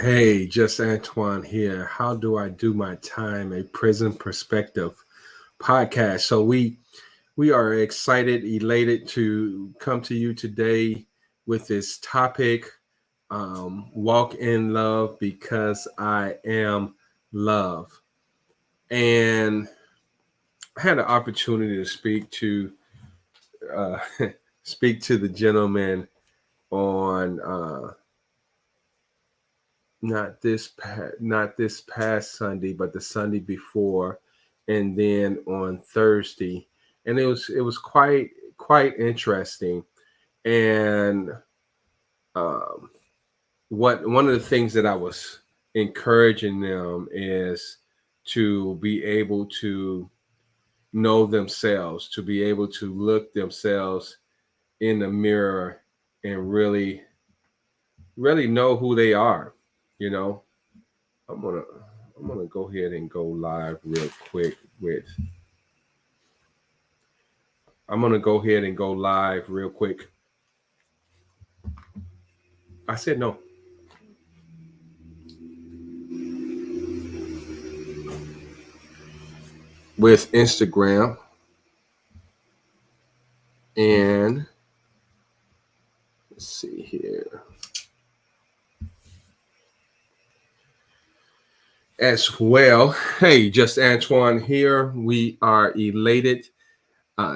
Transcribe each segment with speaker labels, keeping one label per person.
Speaker 1: Hey, just Antoine here. How do I do my time? A prison perspective podcast. So we are excited, elated to come to you today with this topic. Walk in love because I am love. And I had an opportunity to uh, speak to the gentleman on not this past Sunday, but the Sunday before, and then on Thursday, and it was quite interesting. And um, what one of the things that I was encouraging them is to be able to know themselves, to be able to look themselves in the mirror and really know who they are. You know, I'm gonna I'm gonna go ahead and go live real quick with I'm gonna go ahead and go live real quick. I said no. With Instagram, and let's see here as well. Hey, just Antoine here. We are elated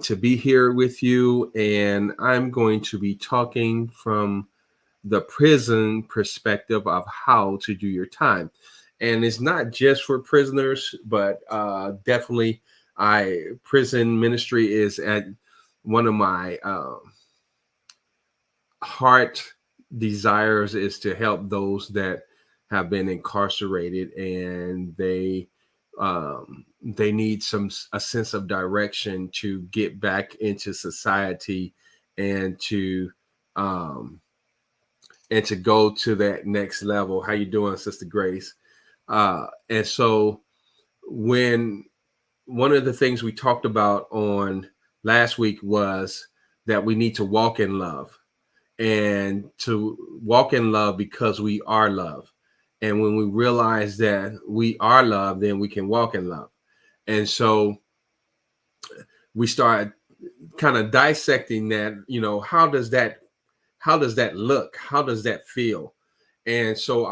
Speaker 1: to be here with you, and I'm going to be talking from the prison perspective of how to do your time. And it's not just for prisoners, but definitely, I prison ministry is at one of my heart desires is to help those that have been incarcerated and they need a sense of direction to get back into society and to um, and to go to that next level. How you doing, Sister Grace? And so when one of the things we talked about on last week was that we need to walk in love and to walk in love because we are love. And when we realize that we are love, then we can walk in love. And so we start kind of dissecting that, how does that look? How does that feel? And so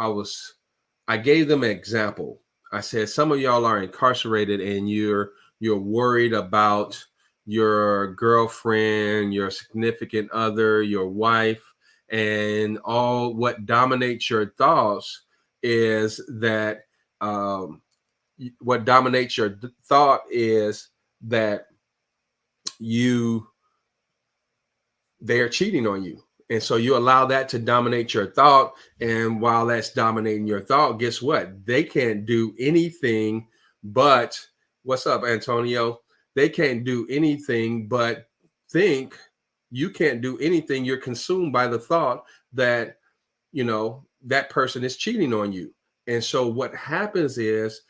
Speaker 1: I gave them an example. I said some of y'all are incarcerated and you're worried about your girlfriend, your significant other, your wife, and all what dominates your thoughts is that um, what dominates your thought is that you they are cheating on you. And so you allow that to dominate your thought. And while that's dominating your thought, guess what? They can't do anything but what's up, Antonio? They can't do anything but think. You can't do anything. You're consumed by the thought that, that person is cheating on you. And so what happens is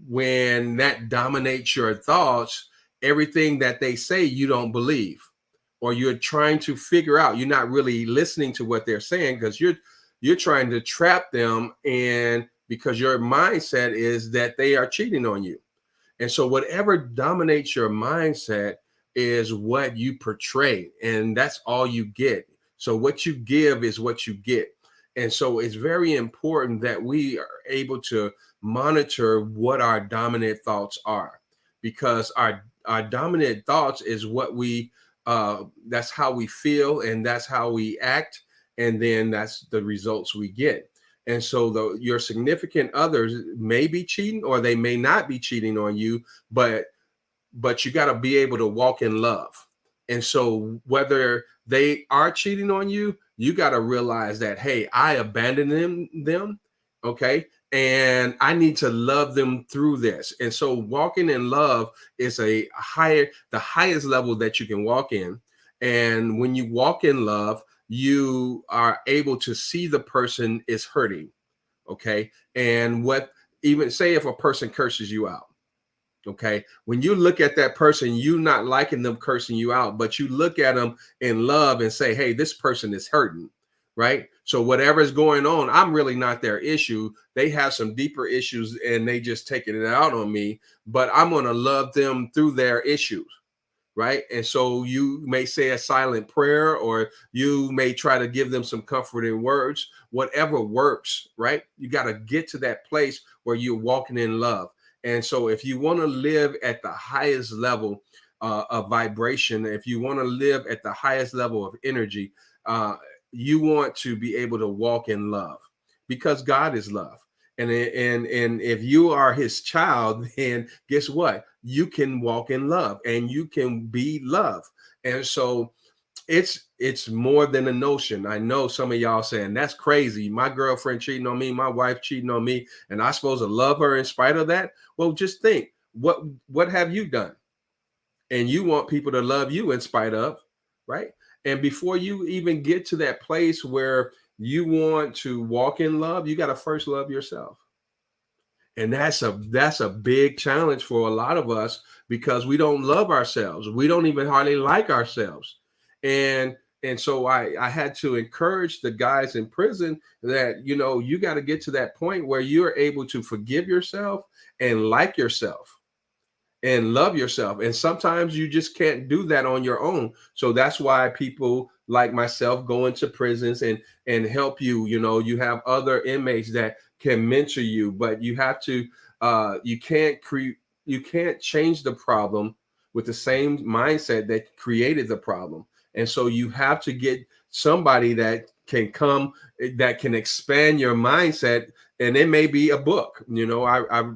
Speaker 1: when that dominates your thoughts, everything that they say, you don't believe or you're trying to figure out. You're not really listening to what they're saying because you're trying to trap them, and because your mindset is that they are cheating on you. And so whatever dominates your mindset is what you portray, and that's all you get. So what you give is what you get. And so it's very important that we are able to monitor what our dominant thoughts are, because our dominant thoughts is what we that's how we feel and that's how we act, and then that's the results we get. And so your significant others may be cheating or they may not be cheating on you, but you got to be able to walk in love. And so whether they are cheating on you, you got to realize that, hey, I abandoned them, okay? And I need to love them through this. And so walking in love is the highest level that you can walk in. And when you walk in love, you are able to see the person is hurting, okay? And what even say if a person curses you out, okay, when you look at that person, you not liking them cursing you out, but you look at them in love and say, hey, this person is hurting. right? So whatever's going on, I'm really not their issue. They have some deeper issues and they just taking it out on me, but I'm going to love them through their issues, right? And so you may say a silent prayer, or you may try to give them some comforting words, whatever works, right? You got to get to that place where you're walking in love. And so if you want to live at the highest level of vibration, if you want to live at the highest level of energy, you want to be able to walk in love, because God is love. And if you are his child, then guess what? You can walk in love and you can be love. And so it's more than a notion. I know some of y'all saying that's crazy. My girlfriend cheating on me, my wife cheating on me, and I supposed to love her in spite of that. Well, just think, what have you done? And you want people to love you in spite of, right? And before you even get to that place where you want to walk in love, you got to first love yourself. And that's a big challenge for a lot of us, because we don't love ourselves. We don't even hardly like ourselves. And so I had to encourage the guys in prison that, you got to get to that point where you're able to forgive yourself and like yourself and love yourself. And sometimes you just can't do that on your own. So that's why people like myself go into prisons and help you. You have other inmates that can mentor you, but you have to you can't change the problem with the same mindset that created the problem. And so you have to get somebody that can come, that can expand your mindset. And it may be a book. I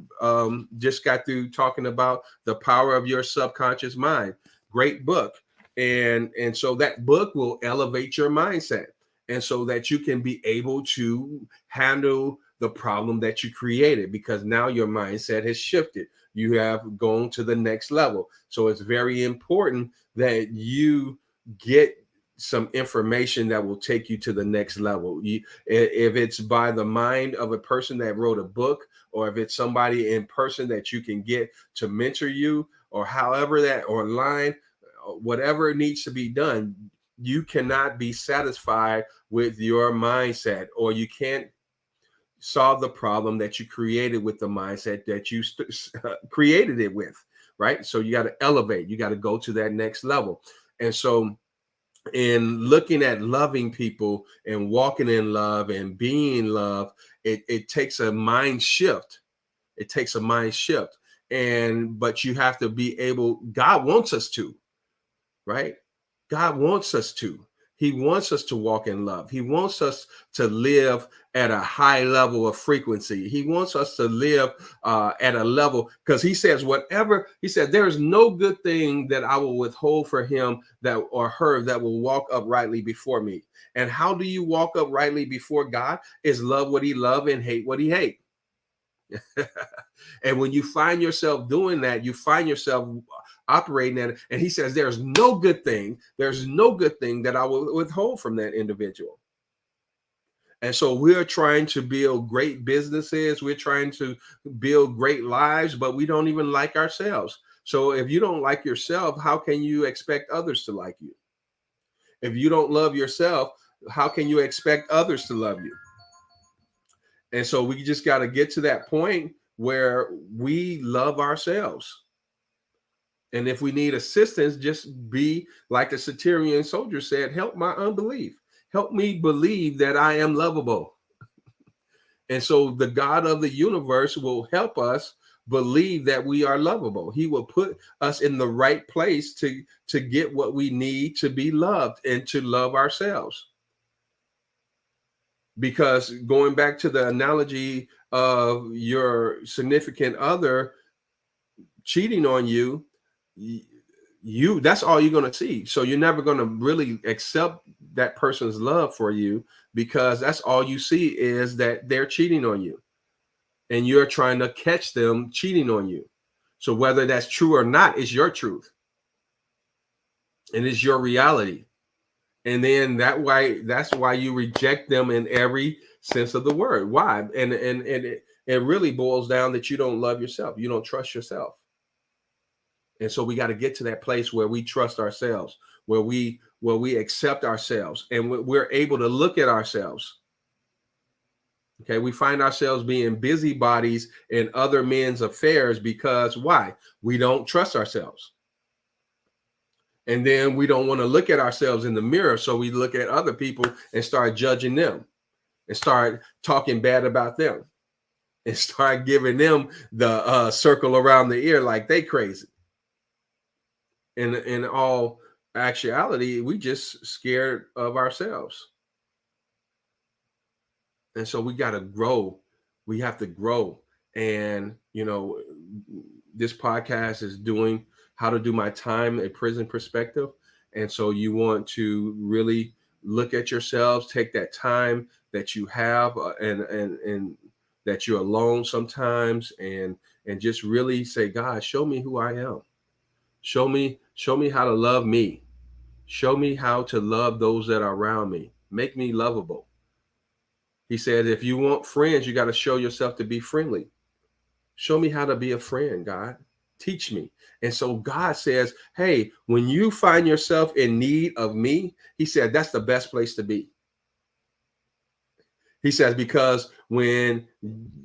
Speaker 1: just got through talking about The Power of Your Subconscious Mind. Great book. And so that book will elevate your mindset, and so that you can be able to handle the problem that you created, because now your mindset has shifted. You have gone to the next level. So it's very important that you get some information that will take you to the next level. If it's by the mind of a person that wrote a book, or if it's somebody in person that you can get to mentor you, or however that, or online, whatever needs to be done, you cannot be satisfied with your mindset, or you can't solve the problem that you created with the mindset that you created it with, right? So you got to elevate, you got to go to that next level. And so in looking at loving people and walking in love and being love, it takes a mind shift. It takes a mind shift. But you have to be able, God wants us to, right? God wants us to. He wants us to walk in love. He wants us to live at a high level of frequency. He wants us to live at a level, because he says, he said, there is no good thing that I will withhold for him that or her that will walk uprightly before me. And how do you walk uprightly before God? Is love what he love and hate what he hate. And when you find yourself doing that, you find yourself operating at it. And he says, there's no good thing that I will withhold from that individual. And so we're trying to build great businesses. We're trying to build great lives, but we don't even like ourselves. So if you don't like yourself, how can you expect others to like you? If you don't love yourself, how can you expect others to love you? And so we just got to get to that point where we love ourselves. And if we need assistance, just be like the Centurion soldier said, help my unbelief. Help me believe that I am lovable. And so the God of the universe will help us believe that we are lovable. He will put us in the right place to get what we need to be loved and to love ourselves. Because going back to the analogy of your significant other cheating on you, that's all you're going to see. So you're never going to really accept that person's love for you, because that's all you see is that they're cheating on you and you're trying to catch them cheating on you. So whether that's true or not is your truth and it's your reality. And then that's why you reject them in every sense of the word. Why? And it really boils down that you don't love yourself. You don't trust yourself. And so we got to get to that place where we trust ourselves, where we where we accept ourselves and we're able to look at ourselves. Okay, we find ourselves being busybodies in other men's affairs because why? We don't trust ourselves. And then we don't want to look at ourselves in the mirror. So we look at other people and start judging them and start talking bad about them and start giving them the circle around the ear like they crazy. In all actuality, we just scared of ourselves. And so we got to grow. We have to grow. And, this podcast is doing how to do my time, a prison perspective. And so you want to really look at yourselves, take that time that you have and that you're alone sometimes and just really say, God, show me who I am. Show me how to love me. Show me how to love those that are around me. Make me lovable. He said, if you want friends, you got to show yourself to be friendly. Show me how to be a friend, God. Teach me. And so God says, hey, when you find yourself in need of me, he said, that's the best place to be. He says, because when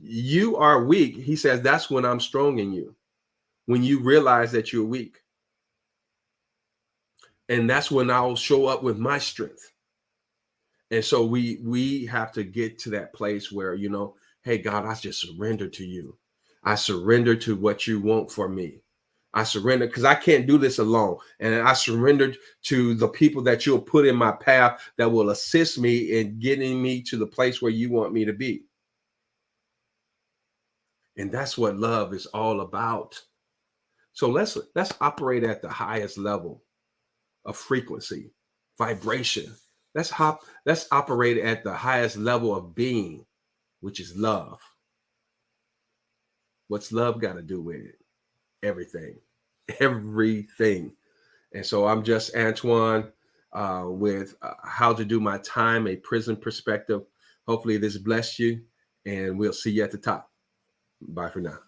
Speaker 1: you are weak, he says, that's when I'm strong in you. When you realize that you're weak. And that's when I'll show up with my strength. And so we have to get to that place where, hey, God, I just surrender to you. I surrender to what you want for me. I surrender because I can't do this alone. And I surrendered to the people that you'll put in my path that will assist me in getting me to the place where you want me to be. And that's what love is all about. So let's operate at the highest level of frequency, vibration. Let's operate at the highest level of being, which is love. What's love got to do with it? Everything. And so I'm just Antoine with how to do my time, a prison perspective. Hopefully this blessed you, and we'll see you at the top. Bye for now.